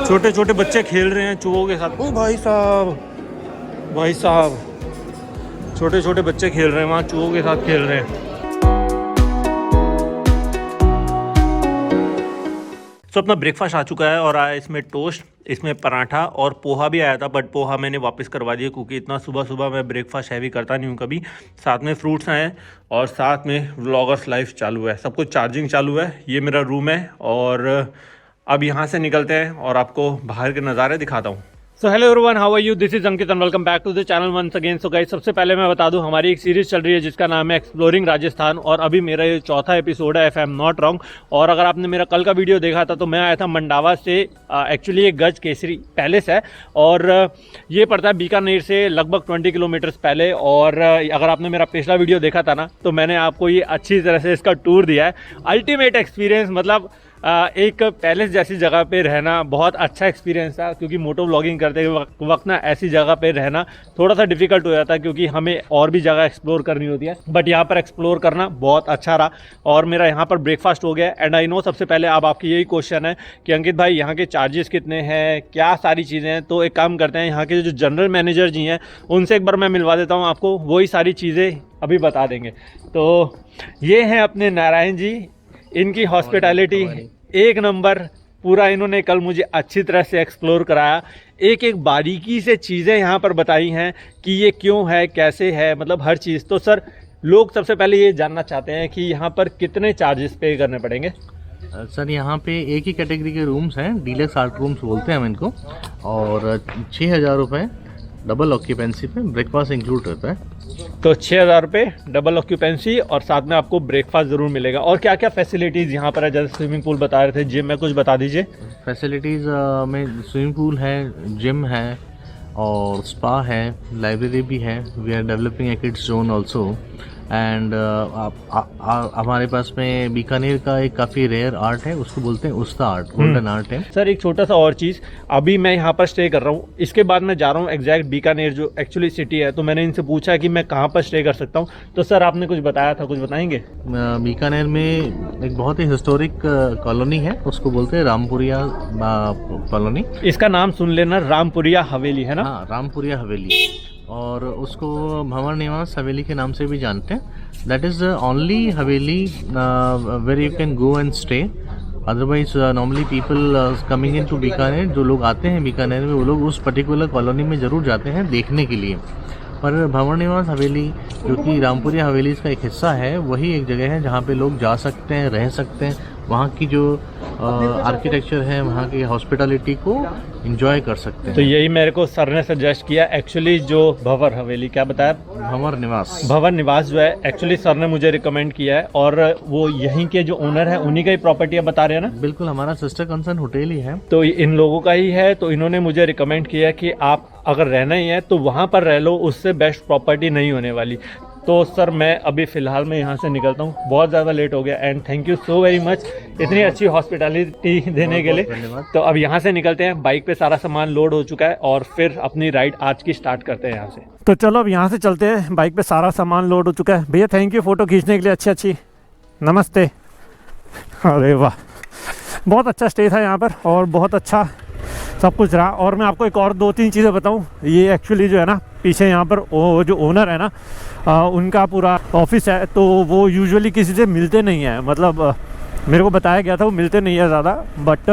छोटे छोटे बच्चे खेल रहे हैं चूहों के साथ। ओ भाई साहब, भाई साहब, छोटे छोटे बच्चे खेल रहे हैं वहाँ, चूहों के साथ खेल रहे हैं। तो अपना ब्रेकफास्ट आ चुका है और आया इसमें टोस्ट, इसमें पराठा और पोहा भी आया था, बट पोहा मैंने वापस करवा दिया क्योंकि इतना सुबह सुबह मैं ब्रेकफास्ट हैवी करता नहीं हूँ कभी। साथ में फ्रूट्स आए और साथ में व्लॉगर्स लाइफ चालू है, सब कुछ चार्जिंग चालू है। ये मेरा रूम है और अब यहाँ से निकलते हैं और आपको बाहर के नज़ारे दिखाता हूँ। So hello everyone, how are you, this is Ankit and welcome back to the channel once again. So guys, सबसे पहले मैं बता दूं हमारी एक सीरीज चल रही है जिसका नाम है एक्सप्लोरिंग राजस्थान और अभी मेरा ये चौथा एपिसोड है, if I am not wrong. और अगर आपने मेरा कल का वीडियो देखा था तो मैं आया था मंडावा से। एक्चुअली ये गज केसरी पैलेस है और ये पड़ता है बीकानेर से लगभग 20 किलोमीटर्स पहले। और अगर आपने मेरा पिछला वीडियो देखा था ना तो मैंने आपको ये अच्छी तरह से इसका टूर दिया है। अल्टीमेट एक्सपीरियंस, मतलब एक पैलेस जैसी जगह पे रहना बहुत अच्छा एक्सपीरियंस था क्योंकि मोटो व्लॉगिंग करते वक्त ना ऐसी जगह पे रहना थोड़ा सा डिफिकल्ट हो जाता है क्योंकि हमें और भी जगह एक्सप्लोर करनी होती है, बट यहाँ पर एक्सप्लोर करना बहुत अच्छा रहा। और मेरा यहाँ पर ब्रेकफास्ट हो गया एंड आई नो सबसे पहले अब आपकी यही क्वेश्चन है कि अंकित भाई यहाँ के चार्जेस कितने हैं, क्या सारी चीज़ें हैं। तो एक काम करते हैं, यहाँ के जो जनरल मैनेजर जी हैं उनसे एक बार मैं मिलवा देता हूँ आपको, वही सारी चीज़ें अभी बता देंगे। तो ये हैं अपने नारायण जी, इनकी हॉस्पिटैलिटी एक नंबर, पूरा इन्होंने कल मुझे अच्छी तरह से एक्सप्लोर कराया, एक एक बारीकी से चीज़ें यहाँ पर बताई हैं कि ये क्यों है, कैसे है, मतलब हर चीज़। तो सर, लोग सबसे पहले ये जानना चाहते हैं कि यहाँ पर कितने चार्जेस पे करने पड़ेंगे। सर यहाँ पे एक ही कैटेगरी के रूम्स हैं, डीलक्स आर्ट रूम्स बोलते हैं हम इनको, और 6,000 रुपये डबल ऑक्यूपेंसी पे ब्रेकफास्ट इंक्लूड रहता है। तो 6,000 रुपये डबल ऑक्यूपेंसी और साथ में आपको ब्रेकफास्ट ज़रूर मिलेगा। और क्या क्या फैसिलिटीज़ यहाँ पर है, जैसे स्विमिंग पूल बता रहे थे, जिम में कुछ बता दीजिए। फैसिलिटीज़ में स्विमिंग पूल है, जिम है और स्पा है, लाइब्रेरी भी है। We are developing a kids zone also and हमारे पास में बीकानेर का एक काफ़ी रेयर आर्ट है, उसको बोलते हैं उस्ता आर्ट, गोल्डन आर्ट है। सर एक छोटा सा और चीज़, अभी मैं यहाँ पर स्टे कर रहा हूँ, इसके बाद मैं जा रहा हूँ एग्जैक्ट बीकानेर जो एक्चुअली सिटी है। तो मैंने इनसे पूछा कि मैं कहाँ पर स्टे कर सकता हूँ, तो सर आपने कुछ बताया था, कुछ बताएंगे। बीकानेर में एक बहुत ही हिस्टोरिक कॉलोनी है, उसको बोलते हैं रामपुरिया कॉलोनी। इसका नाम सुन लेना, रामपुरिया हवेली है ना। हाँ, रामपुरिया हवेली, और उसको भंवर निवास हवेली के नाम से भी जानते हैं। That is only haveli where you can go and stay. Otherwise normally people coming in to Bikaner, जो लोग आते हैं बीकानेर में, वो लोग उस पर्टिकुलर कॉलोनी में ज़रूर जाते हैं देखने के लिए। पर भंवर निवास हवेली जो कि रामपुरिया हवेली का एक हिस्सा है, वही एक जगह है जहाँ पे लोग जा सकते हैं, रह सकते हैं, वहाँ की जो आर्किटेक्चर है, वहाँ की हॉस्पिटैलिटी को एंजॉय कर सकते हैं। तो यही मेरे को सर ने सजेस्ट किया एक्चुअली, जो भंवर हवेली, क्या बताया, भंवर निवास, भंवर निवास जो है एक्चुअली सर ने मुझे रिकमेंड किया है और वो यहीं के जो ओनर है उन्हीं का ही प्रॉपर्टी बता रहे हैं ना। बिल्कुल, हमारा सिस्टर कंसर्न होटल ही है, तो इन लोगों का ही है। तो इन्होंने मुझे रिकमेंड किया कि आप अगर रहना ही है तो वहाँ पर रह लो, उससे बेस्ट प्रॉपर्टी नहीं होने वाली। तो सर मैं अभी फ़िलहाल मैं यहाँ से निकलता हूँ, बहुत ज़्यादा लेट हो गया and thank you so very much इतनी अच्छी हॉस्पिटैलिटी देने के लिए। तो अब यहाँ से निकलते हैं, बाइक पे सारा सामान लोड हो चुका है और फिर अपनी राइड आज की स्टार्ट करते हैं यहाँ से। तो चलो अब यहाँ से चलते हैं, बाइक पे सारा सामान लोड हो चुका है। भैया थैंक यू फ़ोटो खींचने के लिए, अच्छी नमस्ते। अरे वाह, बहुत अच्छा स्टे था यहाँ पर और बहुत अच्छा सब कुछ रहा। और मैं आपको एक और 2-3 चीज़ें बताऊं, ये एक्चुअली जो है ना पीछे यहाँ पर वो जो ओनर है ना, उनका पूरा ऑफिस है, तो वो यूजुअली किसी से मिलते नहीं है, मतलब मेरे को बताया गया था वो मिलते नहीं है ज़्यादा, बट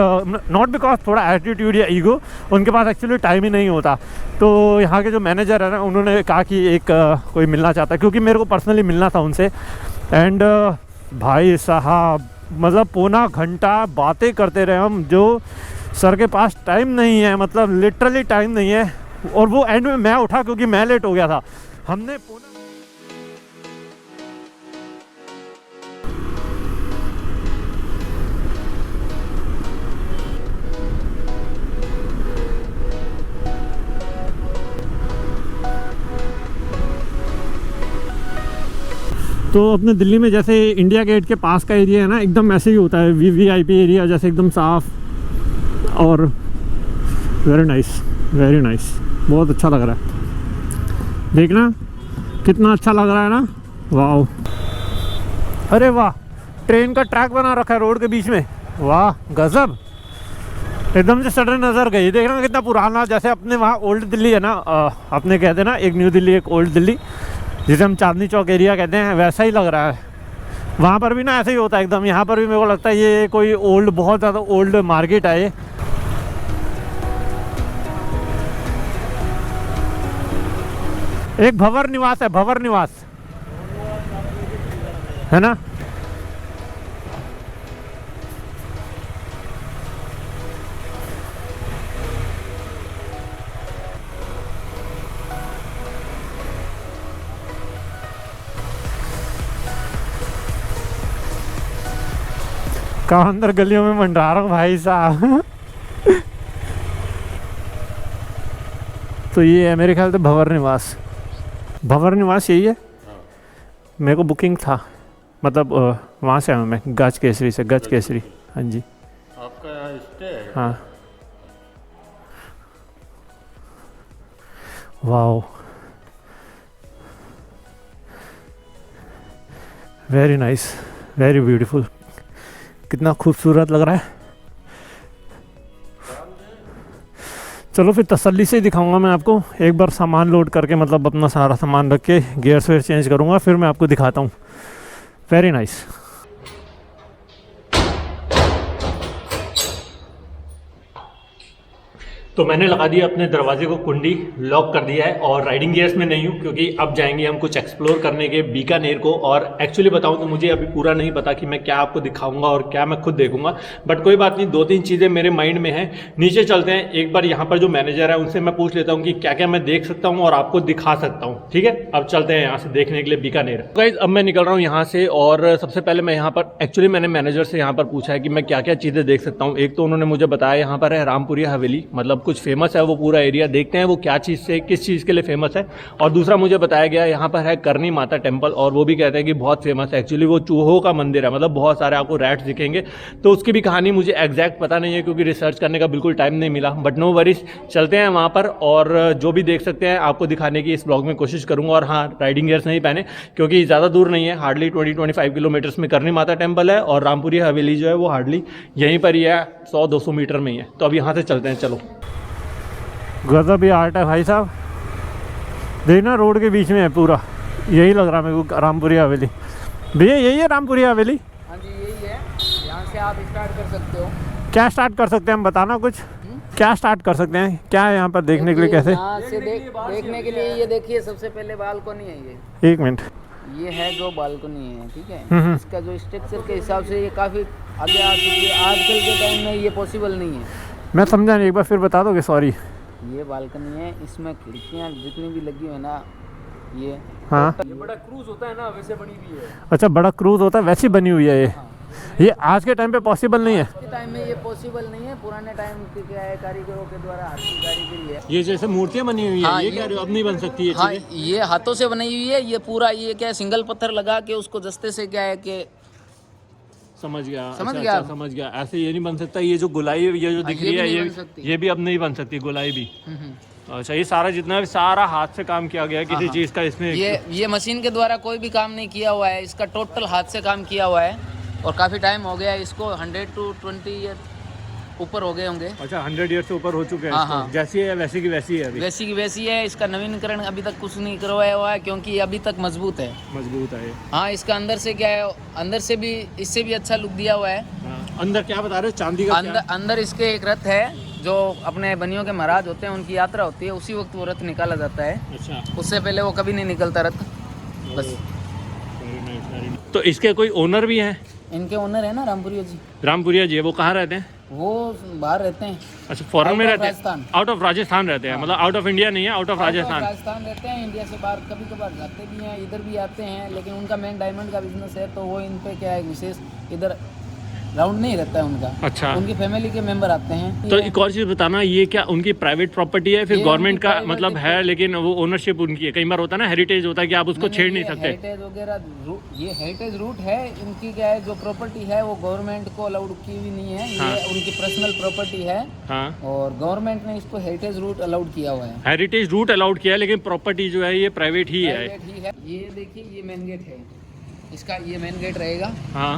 नॉट बिकॉज थोड़ा एटीट्यूड या ईगो, उनके पास एक्चुअली टाइम ही नहीं होता। तो यहाँ के जो मैनेजर है ना, उन्होंने कहा कि एक कोई मिलना चाहता है, क्योंकि मेरे को पर्सनली मिलना था उनसे। एंड भाई साहब, मतलब पौना घंटा बातें करते रहे हम, जो सर के पास टाइम नहीं है, मतलब लिटरली टाइम नहीं है। और वो एंड में मैं उठा क्योंकि मैं लेट हो गया था। हमने तो अपने दिल्ली में जैसे इंडिया गेट के पास का एरिया है ना, एकदम ऐसे ही होता है, वीवीआईपी एरिया जैसे, एकदम साफ और वेरी नाइस, वेरी नाइस, बहुत अच्छा लग रहा है। देखना कितना अच्छा लग रहा है ना, वाह। अरे वाह, ट्रेन का ट्रैक बना रखा है रोड के बीच में, वाह गजब। एकदम से सडन नज़र गई, देख रहे हो कितना पुराना, जैसे अपने वहाँ ओल्ड दिल्ली है ना, अपने कहते हैं ना एक न्यू दिल्ली एक ओल्ड दिल्ली, जिसे हम चांदनी चौक एरिया कहते हैं, वैसा ही लग रहा है। वहाँ पर भी ना ऐसे ही होता है एकदम। यहाँ पर भी मेरे को लगता है ये कोई ओल्ड, बहुत ज़्यादा ओल्ड मार्केट है ये। एक भंवर निवास है, भंवर निवास है ना। कहाँ अंदर गलियों में मंडरा रहा हूँ भाई साहब। तो ये है मेरे ख्याल से भंवर निवास। भंवर निवास यही है। मेरे को बुकिंग था, मतलब वहाँ से आया हूँ मैं, गज केसरी से, गज केसरी। हाँ जी, आपका स्टे है? हाँ। Wow, very nice, very beautiful. कितना खूबसूरत लग रहा है। चलो फिर तसल्ली से दिखाऊंगा मैं आपको। एक बार सामान लोड करके, मतलब अपना सारा सामान रख के गियर्स वेयर चेंज करूंगा, फिर मैं आपको दिखाता हूँ। Very nice. तो मैंने लगा दिया अपने दरवाजे को कुंडी, लॉक कर दिया है, और राइडिंग गियर्स में नहीं हूँ क्योंकि अब जाएंगे हम कुछ एक्सप्लोर करने के बीकानेर को। और एक्चुअली बताऊँ तो मुझे अभी पूरा नहीं पता कि मैं क्या आपको दिखाऊंगा और क्या मैं खुद देखूंगा, बट कोई बात नहीं, 2-3 चीज़ें मेरे माइंड में हैं। नीचे चलते हैं, एक बार यहाँ पर जो मैनेजर है उनसे मैं पूछ लेता हूँ कि क्या क्या मैं देख सकता हूँ और आपको दिखा सकता हूँ। ठीक है, अब चलते हैं यहाँ से देखने के लिए बीकानेर। गाइस अब मैं निकल रहा हूँ यहाँ से, और सबसे पहले मैं यहाँ पर, एक्चुअली मैंने मैनेजर से यहाँ पर पूछा है कि मैं क्या क्या चीज़ें देख सकता हूँ। एक तो उन्होंने मुझे बताया यहाँ पर है रामपुरिया हवेली, मतलब कुछ फेमस है वो पूरा एरिया, देखते हैं वो क्या चीज़ से, किस चीज़ के लिए फेमस है। और दूसरा मुझे बताया गया यहाँ पर है करनी माता टेम्पल, और वो भी कहते हैं कि बहुत फेमस है। एक्चुअली वो चूहों का मंदिर है, मतलब बहुत सारे आपको रैट्स दिखेंगे। तो उसकी भी कहानी मुझे एग्जैक्ट पता नहीं है क्योंकि रिसर्च करने का बिल्कुल टाइम नहीं मिला, बट नो वरीज, चलते हैं वहाँ पर और जो भी देख सकते हैं आपको दिखाने की इस ब्लॉग में कोशिश करूँगा। और हाँ, राइडिंग गियर्स नहीं पहने क्योंकि ज़्यादा दूर नहीं है, हार्डली 20-25 किलोमीटर्स में करनी माता टेम्पल है, और रामपुरी हवेली जो है वो हार्डली यहीं पर ही है, 100-200 मीटर में ही है। तो अब यहाँ से चलते हैं, चलो। गजब ही आर्ट है भाई साहब, देखना रोड के बीच में है पूरा, यही लग रहा है मेरे को रामपुरी हवेली। भैया यही है रामपुरी हवेली? हाँ जी यही है, यहाँ से आप स्टार्ट कर सकते हो। क्या स्टार्ट कर सकते हैं हम, बताना कुछ। क्या स्टार्ट कर सकते हैं, क्या है यहाँ पर देखने के लिए, कैसे? यहाँ से देखने के लिए ये देखिए, सबसे पहले बालकनी है ये। एक मिनट, ये है जो बालकनी है, ठीक है। इसका जो स्ट्रक्चर के हिसाब से ये काफ़ी आगे आ चुकी है, आजकल के टाइम में ये पॉसिबल नहीं है। मैं समझा नहीं, एक बार फिर बता दोगे? सॉरी। ये बालकनी है, इसमें खिड़कियाँ जितनी भी लगी हुई है ना, ये हाँ, ये बड़ा क्रूज होता है ना, वैसे बनी हुई है। अच्छा, बड़ा क्रूज होता है वैसी बनी हुई है ये। ये आज के टाइम पे पॉसिबल नहीं है। आज के टाइम में ये पॉसिबल नहीं है, पुराने टाइम के क्या है, कारीगरों के द्वारा हाथ की कारीगरी है। ये जैसे मूर्तियाँ बनी हुई है, हाँ, ये कह रहे हो अब नहीं बन सकती ये हाँ, चीजें? ये हाथों से बनाई हुई है, ये पूरा ये क्या है, सिंगल पत्थर लगा के उसको दस्ते से क्या है कि समझ गया, समझ अच्छा, गया अच्छा, समझ गया। ऐसे ये नहीं बन सकता। ये जो गोलाई ये जो दिख ये रही भी है, नहीं बन सकती। ये भी अब नहीं बन सकती गोलाई भी। अच्छा, ये सारा जितना भी सारा हाथ से काम किया गया है किसी चीज़ का इसमें? ये मशीन के द्वारा कोई भी काम नहीं किया हुआ है, इसका टोटल हाथ से काम किया हुआ है, और काफ़ी टाइम हो गया है इसको, 100 to 20 ईयर ऊपर हो गए होंगे। अच्छा, 100 ईयर से ऊपर हो चुके हैं। हाँ, इसको। हाँ। जैसी है वैसी की वैसी है अभी? वैसी की वैसी है, इसका नवीनीकरण अभी तक कुछ नहीं करवाया हुआ है क्योंकि ये अभी तक मजबूत है। मजबूत है। हाँ, इसका अंदर से क्या है, अंदर से भी इससे भी अच्छा लुक दिया हुआ है। हाँ। अंदर क्या बता रहे हो, चांदी का? अंदर इसके एक रथ है, जो अपने बनियों के महाराज होते हैं उनकी यात्रा होती है, उसी वक्त वो रथ निकाला जाता है। अच्छा, उससे पहले वो कभी नहीं निकलता रथ, बस। तो इसके कोई ओनर भी हैं? इनके ओनर है ना रामपुरिया जी। रामपुरिया जी, वो कहाँ रहते हैं? वो बाहर रहते हैं, अच्छा, फॉरेन में Out of रहते हैं? राजस्थान। आउट ऑफ राजस्थान रहते हैं, मतलब आउट ऑफ इंडिया नहीं है, आउट ऑफ राजस्थान। राजस्थान रहते हैं, इंडिया से बाहर कभी कभार जाते भी हैं, इधर भी आते हैं, लेकिन उनका मेन डायमंड का बिजनेस है, तो वो इन पे क्या है विशेष इधर राउंड नहीं रहता है उनका। अच्छा, उनकी फैमिली के मेंबर आते हैं। तो एक और चीज़ बताना, ये क्या उनकी प्राइवेट प्रॉपर्टी है फिर ये गवर्नमेंट का उनकी मतलब है, लेकिन वो ओनरशिप उनकी है? कई बार होता है ना, हेरिटेज होता है कि आप उसको छेड़ नहीं सकते। हेरिटेज वगैरह, ये हेरिटेज रूट है इनकी, क्या है जो प्रॉपर्टी है वो गवर्नमेंट को अलाउड की हुई नहीं है। हाँ। ये उनकी पर्सनल प्रॉपर्टी है, हाँ, और गवर्नमेंट ने इसको हेरिटेज रूट अलाउड किया हुआ है। हेरिटेज रूट अलाउड किया है, लेकिन प्रॉपर्टी जो है ये प्राइवेट ही है। प्राइवेट ही है। ये देखिए, ये मेन गेट है इसका, ये मेन गेट रहेगा। हाँ,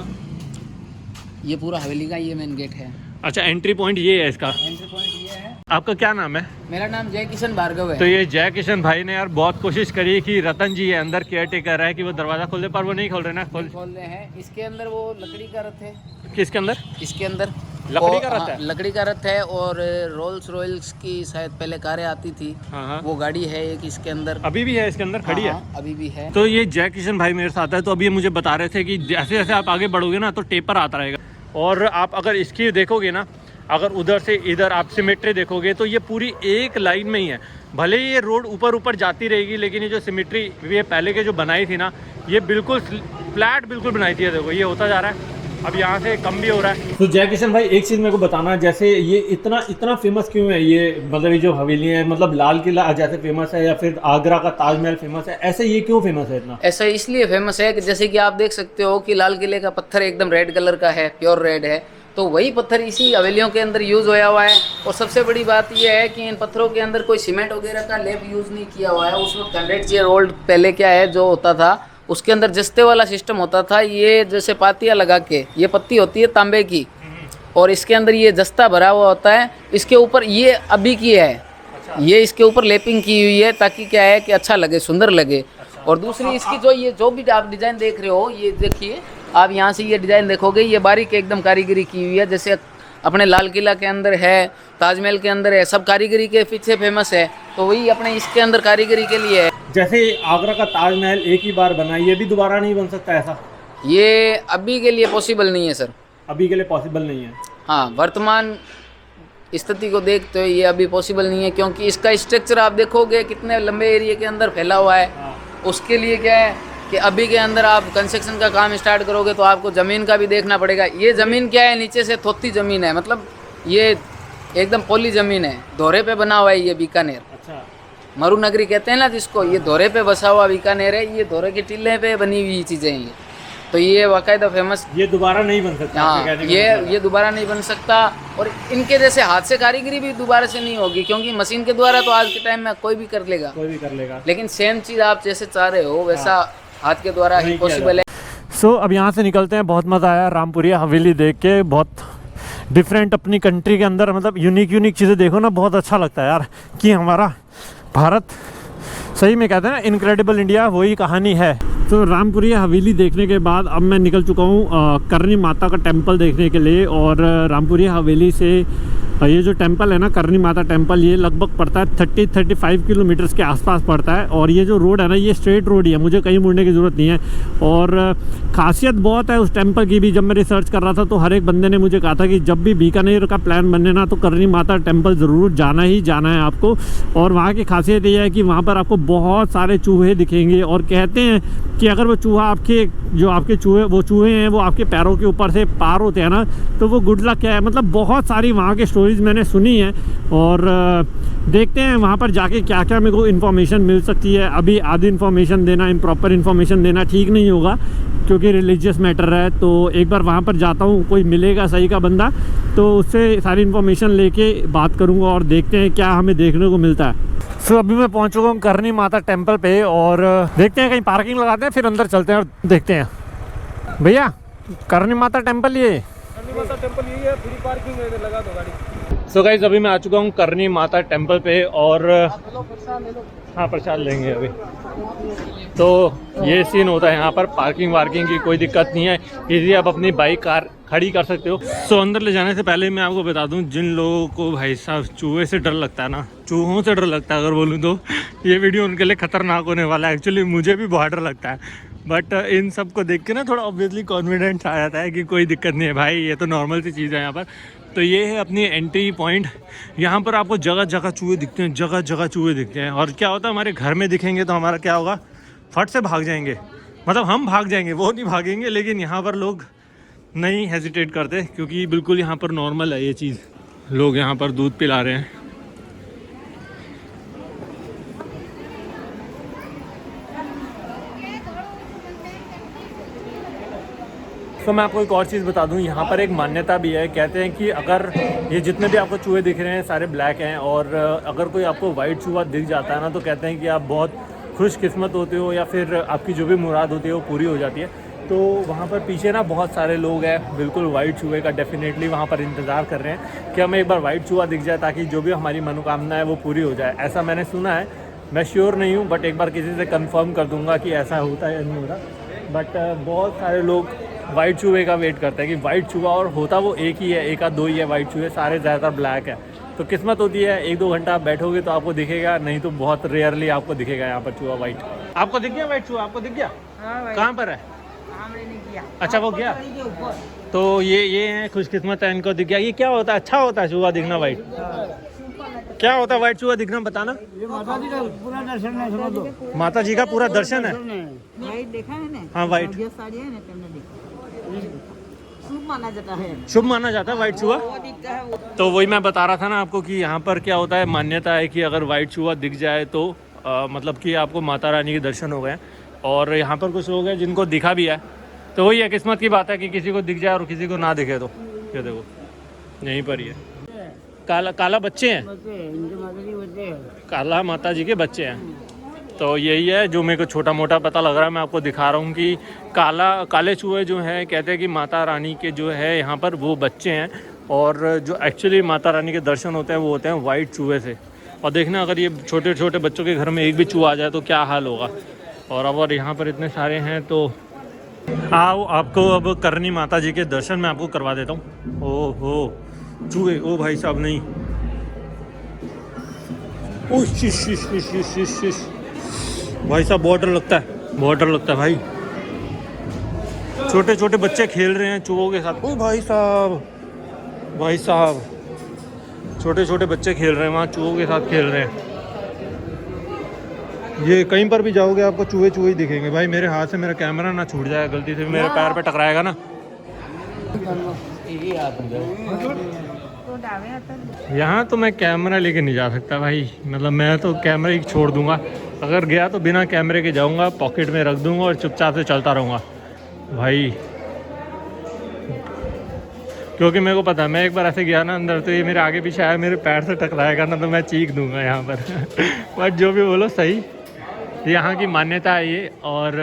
ये पूरा हवेली का ये मेन गेट है। अच्छा, एंट्री पॉइंट ये है इसका। एंट्री पॉइंट ये है। आपका क्या नाम है? मेरा नाम जय किशन भार्गव है। तो ये जय किशन भाई ने यार बहुत कोशिश करी कि रतन जी है अंदर केयर टेकर है कि वो दरवाज़ा खोल दे, पर वो नहीं खोल रहे ना। खोल रहे हैं। इसके अंदर वो लकड़ी का रथ है। किसके अंदर? इसके अंदर लकड़ी का रथ है? लकड़ी का रथ है। और रोल्स रॉयल्स की शायद पहले कारें आती थी, हाँ। वो गाड़ी है एक इसके अंदर। अभी भी है इसके अंदर, खड़ी है? अभी भी है। तो ये जय किशन भाई मेरे साथ है। तो अभी ये मुझे बता रहे थे कि जैसे जैसे आप आगे बढ़ोगे ना तो टेपर आता रहेगा, और आप अगर इसकी देखोगे ना, अगर उधर से इधर आप सिमेट्री देखोगे तो ये पूरी एक लाइन में ही है। भले ही ये रोड ऊपर ऊपर जाती रहेगी, लेकिन ये जो सिमेट्री ये पहले के जो बनाई थी ना, ये बिल्कुल फ्लैट बिल्कुल बनाई थी। देखो ये होता जा रहा है, अब यहाँ से कम भी हो रहा है। तो जय किशन भाई एक चीज़ मेरे को बताना, जैसे ये इतना फेमस क्यों है ये, मतलब ये जो हवेली है, मतलब लाल किला जैसे फेमस है या फिर आगरा का ताजमहल फेमस है, ऐसे ये क्यों फेमस है इतना? ऐसा इसलिए फेमस है कि जैसे कि आप देख सकते हो कि लाल किले का पत्थर एकदम रेड कलर का है, प्योर रेड है। तो वही पत्थर इसी हवेलियों के अंदर यूज़ होया हुआ है। और सबसे बड़ी बात यह है कि इन पत्थरों के अंदर कोई सीमेंट वगैरह का लेप यूज़ नहीं किया हुआ है। उस वक्त 100 ईयर ओल्ड पहले क्या है जो होता था, उसके अंदर जस्ते वाला सिस्टम होता था। ये जैसे पातियाँ लगा के, ये पत्ती होती है तांबे की, और इसके अंदर ये जस्ता भरा हुआ होता है। इसके ऊपर ये अभी की है, ये इसके ऊपर लेपिंग की हुई है ताकि क्या है कि अच्छा लगे, सुंदर लगे। और दूसरी इसकी जो भी आप डिज़ाइन देख रहे हो, ये देखिए आप यहाँ से ये डिज़ाइन देखोगे, ये बारीक एकदम कारीगरी की हुई है। जैसे अपने लाल किला के अंदर है, ताजमहल के अंदर है, सब कारीगरी के पीछे फेमस है, तो वही अपने इसके अंदर कारीगरी के लिए है। जैसे आगरा का ताजमहल एक ही बार बना, ये भी दोबारा नहीं बन सकता ऐसा? ये अभी के लिए पॉसिबल नहीं है सर। अभी के लिए पॉसिबल नहीं है? हाँ, वर्तमान स्थिति को देखते हुए ये अभी पॉसिबल नहीं है, क्योंकि इसका स्ट्रक्चर आप देखोगे कितने लंबे एरिया के अंदर फैला हुआ है। उसके लिए क्या है कि अभी के अंदर आप कंस्ट्रक्शन का काम स्टार्ट करोगे तो आपको ज़मीन का भी देखना पड़ेगा। ये ज़मीन क्या है, नीचे से थोत्ती ज़मीन है, मतलब ये एकदम पोली ज़मीन है, दोहरे पे बना हुआ है ये बीकानेर। अच्छा, मरु नगरी कहते हैं ना जिसको, ये दोहरे पे बसा हुआ बीकानेर है। ये दोहरे के टिल्ले पे बनी हुई चीज़ें हैं ये, तो ये बाकायदा फेमस। ये दोबारा नहीं बन सकता? हाँ, ये दोबारा नहीं बन सकता। और इनके जैसे हाथ से कारीगरी भी दोबारा से नहीं होगी, क्योंकि मशीन के द्वारा तो आज के टाइम में कोई भी कर लेगा, लेकिन सेम चीज़ आप जैसे चाह रहे हो वैसा हाथ के द्वारा ही पॉसिबल है। सो अब यहाँ से निकलते हैं। बहुत मज़ा आया रामपुरिया हवेली देख के, बहुत डिफरेंट अपनी कंट्री के अंदर, मतलब यूनिक चीज़ें देखो ना, बहुत अच्छा लगता है यार कि हमारा भारत सही में कहते हैं ना इनक्रेडिबल इंडिया, वही कहानी है। तो रामपुरिया हवेली देखने के बाद अब मैं निकल चुका हूँ करनी माता का टेम्पल देखने के लिए। और रामपुरिया हवेली से ये जो टेम्पल है ना, करनी माता टेम्पल, ये लगभग पड़ता है 30-35 किलोमीटर्स के आसपास पड़ता है। और ये जो रोड है ना, ये स्ट्रेट रोड ही है, मुझे कहीं मुड़ने की ज़रूरत नहीं है। और खासियत बहुत है उस टेम्पल की भी। जब मैं रिसर्च कर रहा था तो हर एक बंदे ने मुझे कहा था कि जब भी बीकानेर का प्लान बने ना तो करनी माता टेम्पल ज़रूर जाना ही जाना है आपको। और वहाँ की खासियत ये है कि वहाँ पर आपको बहुत सारे चूहे दिखेंगे, और कहते हैं कि अगर वो चूहा आपके चूहे हैं वो आपके पैरों के ऊपर से पार होते हैं ना, तो वो गुड लक है। मतलब बहुत सारी वहाँ के स्टोरीज मैंने सुनी है, और देखते हैं वहाँ पर जाके क्या क्या मेरे को इन्फॉर्मेशन मिल सकती है। अभी आधी इन्फॉर्मेशन देना, इम्प्रॉपर इन्फॉर्मेशन देना ठीक नहीं होगा, क्योंकि रिलीजियस मैटर है। तो एक बार वहाँ पर जाता हूँ, कोई मिलेगा सही का बंदा, तो उससे सारी इन्फॉर्मेशन लेके बात करूँगा और देखते हैं क्या हमें देखने को मिलता है। सो अभी मैं पहुँच चुका हूँ करनी माता टेम्पल पे, और देखते हैं कहीं पार्किंग लगाते हैं, फिर अंदर चलते हैं और देखते हैं। भैया, करनी माता टेम्पल यही है, फ्री पार्किंग लगा दो गाड़ी। सो गाइस, अभी मैं आ चुका हूँ करनी माता टेम्पल पे, और हाँ प्रसाद लेंगे अभी। तो ये सीन होता है यहाँ पर, पार्किंग वार्किंग की कोई दिक्कत नहीं है, इजीली आप अपनी बाइक कार खड़ी कर सकते हो। सो अंदर ले जाने से पहले मैं आपको बता दूं, जिन लोगों को भाई साहब चूहे से डर लगता है ना, चूहों से डर लगता है अगर बोलूँ तो, ये वीडियो उनके लिए ख़तरनाक होने वाला है। एक्चुअली मुझे भी बहुत डर लगता है, बट इन सब को देख के ना थोड़ा ऑब्वियसली कॉन्फिडेंस आ जाता है कि कोई दिक्कत नहीं है भाई, ये तो नॉर्मल सी चीज़ है यहाँ पर। तो ये है अपनी एंट्री पॉइंट। यहाँ पर आपको जगह जगह चूहे दिखते हैं, जगह जगह चूहे दिखते हैं। और क्या होता है, हमारे घर में दिखेंगे तो हमारा क्या होगा, फट से भाग जाएंगे, मतलब हम भाग जाएंगे, वो नहीं भागेंगे। लेकिन यहाँ पर लोग नहीं हेजिटेट करते, क्योंकि बिल्कुल यहाँ पर नॉर्मल है ये चीज़। लोग यहाँ पर दूध पिला रहे हैं। तो मैं आपको एक और चीज़ बता दूं, यहाँ पर एक मान्यता भी है। कहते हैं कि अगर ये जितने भी आपको चूहे दिख रहे हैं सारे ब्लैक हैं, और अगर कोई आपको वाइट चूहा दिख जाता है ना, तो कहते हैं कि आप बहुत खुशकिस्मत होते हो, या फिर आपकी जो भी मुराद होती है वो पूरी हो जाती है। तो वहाँ पर पीछे ना बहुत सारे लोग हैं बिल्कुल वाइट चूहे का डेफिनेटली वहाँ पर इंतज़ार कर रहे हैं कि हमें एक बार वाइट चूहा दिख जाए ताकि जो भी हमारी मनोकामना है वो पूरी हो जाए। ऐसा मैंने सुना है, मैं श्योर नहीं हूँ, बट एक बार किसी से कंफर्म कर दूंगा कि ऐसा होता है या नहीं होता। बट बहुत सारे लोग वाइट चूहे का वेट करते हैं कि वाइट चूहा, और होता वो एक ही है, एक आध दो ही है वाइट चूहे, सारे ज़्यादातर ब्लैक है। तो किस्मत होती है, 1-2 घंटा आप बैठोगे तो आपको दिखेगा, नहीं तो बहुत रेयरली आपको दिखेगा यहाँ पर चूहा वाइट। आपको दिख गया वाइट चूहा? आपको दिख गया? कहाँ पर है? अच्छा वो गया। तो ये है खुशकिस्मत है, इनको दिख गया। ये क्या होता है? अच्छा होता है चूहा दिखना वाइट? क्या होता है वाइट चूहा दिखना, बताना। ये माता जी का पूरा दर्शन है, समझ लो। माता जी का पूरा दर्शन है। वाइट देखा है ना? हाँ वाइट जो साड़ी है ना, तुमने देखा। शुभ माना जाता है। शुभ माना जाता है वाइट चूहा। वो दिखता है वो। तो वही मैं बता रहा था ना आपको कि यहाँ पर क्या होता है, मान्यता है कि अगर वाइट चूहा दिख जाए तो मतलब कि आपको माता रानी के दर्शन हो गए। और यहाँ पर कुछ लोग हैं जिनको दिखा भी है, तो वही है, किस्मत की बात है कि किसी को दिख जाए और किसी को ना दिखे। तो ये देखो यहीं पर ही है, काला काला बच्चे हैं, इनके माता जी बच्चे हैं। काला माता जी के बच्चे हैं। तो यही है जो मेरे को छोटा मोटा पता लग रहा है, मैं आपको दिखा रहा हूँ कि काले चूहे जो हैं, कहते हैं कि माता रानी के जो है यहाँ पर वो बच्चे हैं, और जो एक्चुअली माता रानी के दर्शन होते हैं वो होते हैं वाइट चूहे से। और देखना अगर ये छोटे छोटे बच्चों के घर में एक भी चूहा आ जाए तो क्या हाल होगा। और अगर यहाँ पर इतने सारे हैं तो आओ आपको अब करनी माता जी के दर्शन मैं आपको करवा देता हूँ। ओ हो चूहे, ओ भाई साहब नहीं, ओ शिश शिश शिश शिश शिश भाई साहब बहुत डर लगता है, बहुत डर लगता है भाई। छोटे छोटे बच्चे खेल रहे हैं चूहों के साथ। ओ भाई साहब, भाई साहब छोटे छोटे बच्चे खेल रहे हैं वहाँ, चूहों के साथ खेल रहे हैं। ये कहीं पर भी जाओगे आपको चूहे चूहे ही दिखेंगे भाई। मेरे हाथ से मेरा कैमरा ना छूट जाए, गलती से मेरे पैर पे टकराएगा ना। यहाँ तो मैं कैमरा लेके नहीं जा सकता भाई, मतलब मैं तो कैमरा ही छोड़ दूंगा। अगर गया तो बिना कैमरे के जाऊंगा, पॉकेट में रख दूंगा और चुपचाप से चलता रहूँगा भाई, क्योंकि मेरे को पता है मैं एक बार ऐसे गया ना अंदर तो ये मेरे आगे पीछे आया, मेरे पैर से टकराएगा ना तो मैं चीख दूंगा यहाँ पर। बट जो भी बोलो सही, यहाँ की मान्यता है ये। और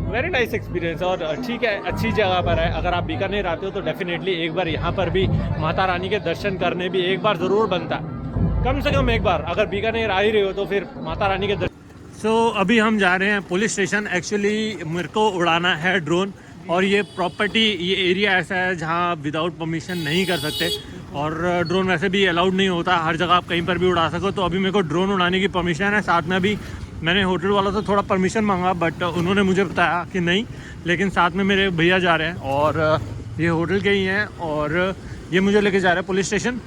वेरी नाइस एक्सपीरियंस। और ठीक है, अच्छी जगह पर है। अगर आप बीकानेर आते हो तो डेफिनेटली एक बार यहाँ पर भी माता रानी के दर्शन करने भी एक बार ज़रूर बनता है, कम से कम एक बार। अगर बीकानेर आ ही रहे हो तो फिर माता रानी के दर्शन। सो अभी हम जा रहे हैं पुलिस स्टेशन। एक्चुअली मेरे को उड़ाना है ड्रोन, और ये प्रॉपर्टी, ये एरिया ऐसा है जहाँ विदाउट परमिशन नहीं कर सकते, और ड्रोन वैसे भी अलाउड नहीं होता हर जगह आप कहीं पर भी उड़ा सको। तो अभी मेरे को ड्रोन उड़ाने की परमिशन है। साथ में अभी मैंने होटल वालों से थोड़ा परमिशन मांगा, बट उन्होंने मुझे बताया कि नहीं, लेकिन साथ में मेरे भैया जा रहे हैं और ये होटल के ही हैं, और ये मुझे लेके जा रहे हैं पुलिस स्टेशन।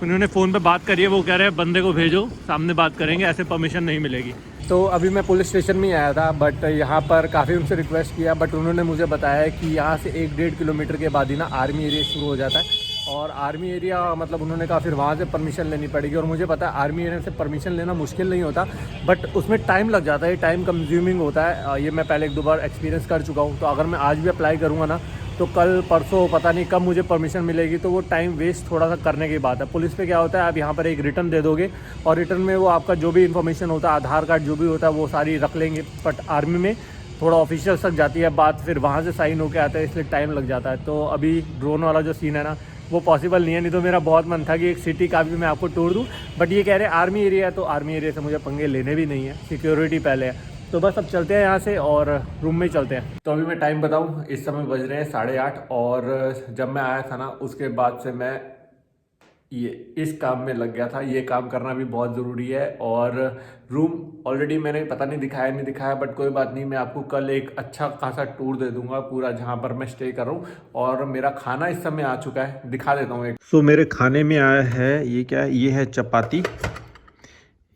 उन्होंने फ़ोन पे बात करी है, वो कह रहे हैं बंदे को भेजो, सामने बात करेंगे, ऐसे परमिशन नहीं मिलेगी। तो अभी मैं पुलिस स्टेशन में आया था, बट यहाँ पर काफ़ी उनसे रिक्वेस्ट किया, बट उन्होंने मुझे बताया कि यहाँ से 1-1.5 किलोमीटर के बाद ही ना आर्मी एरिया शुरू हो जाता है, और आर्मी एरिया मतलब उन्होंने कहा फिर वहाँ से परमिशन लेनी पड़ेगी। और मुझे पता है आर्मी एरिया से परमिशन लेना मुश्किल नहीं होता, बट उसमें टाइम लग जाता है, टाइम कंज्यूमिंग होता है। ये मैं पहले 1-2 बार एक्सपीरियंस कर चुका हूँ। तो अगर मैं आज भी अप्लाई करूँगा ना तो कल परसों पता नहीं कब मुझे परमिशन मिलेगी, तो वो टाइम वेस्ट थोड़ा सा करने की बात है। पुलिस पे क्या होता है, आप यहाँ पर एक रिटर्न दे दोगे और रिटर्न में वो आपका जो भी इन्फॉर्मेशन होता है, आधार कार्ड जो भी होता है वो सारी रख लेंगे। बट आर्मी में थोड़ा ऑफिशियल तक जाती है बात, फिर वहाँ से साइन होके आता है, इसलिए टाइम लग जाता है। तो अभी ड्रोन वाला जो सीन है ना वो पॉसिबल नहीं है, नहीं तो मेरा बहुत मन था कि एक सिटी का भी मैं आपको टूर दूँ, बट ये कह रहे हैं आर्मी एरिया है, तो आर्मी एरिया से मुझे पंगे लेने भी नहीं है, सिक्योरिटी पहले है। तो बस अब चलते हैं यहाँ से और रूम में ही चलते हैं। तो अभी मैं टाइम बताऊँ, इस समय बज रहे हैं 8:30, और जब मैं आया था ना उसके बाद से मैं ये इस काम में लग गया था। ये काम करना भी बहुत ज़रूरी है। और रूम ऑलरेडी मैंने पता नहीं दिखाया, बट कोई बात नहीं, मैं आपको कल एक अच्छा खासा टूर दे दूंगा पूरा जहाँ पर मैं स्टे कर रहा हूँ। और मेरा खाना इस समय आ चुका है, दिखा देता हूँ एक। सो मेरे खाने में आया है, ये क्या है, ये है चपाती,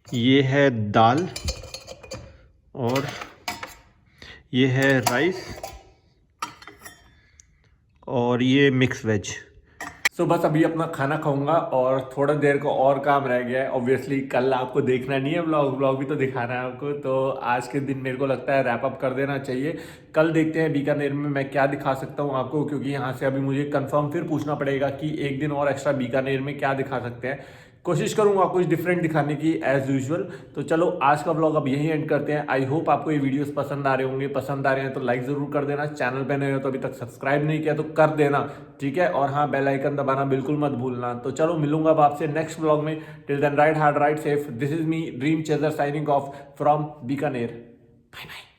ये है दाल, और ये है राइस, और ये मिक्स वेज। सो बस अभी अपना खाना खाऊंगा और थोड़ा देर को और काम रह गया है। ऑब्वियसली कल आपको देखना नहीं है व्लॉग भी तो दिखाना है आपको, तो आज के दिन मेरे को लगता है रैप अप कर देना चाहिए। कल देखते हैं बीकानेर में मैं क्या दिखा सकता हूँ आपको, क्योंकि यहाँ से अभी मुझे कंफर्म फिर पूछना पड़ेगा कि एक दिन और एक्स्ट्रा बीकानेर में क्या दिखा सकते हैं। कोशिश करूंगा कुछ डिफरेंट दिखाने की एज यूजुअल। तो चलो आज का व्लॉग अब यहीं एंड करते हैं। आई होप आपको ये वीडियोस पसंद आ रहे होंगे। पसंद आ रहे हैं तो लाइक जरूर कर देना, चैनल पे नए हो तो अभी तक सब्सक्राइब नहीं किया तो कर देना, ठीक है। और हाँ, बेल आइकन दबाना बिल्कुल मत भूलना। तो चलो मिलूंगा अब आपसे नेक्स्ट व्लॉग में। Till then ride hard ride safe. This is me dream chaser signing off from Bikaner. Bye bye.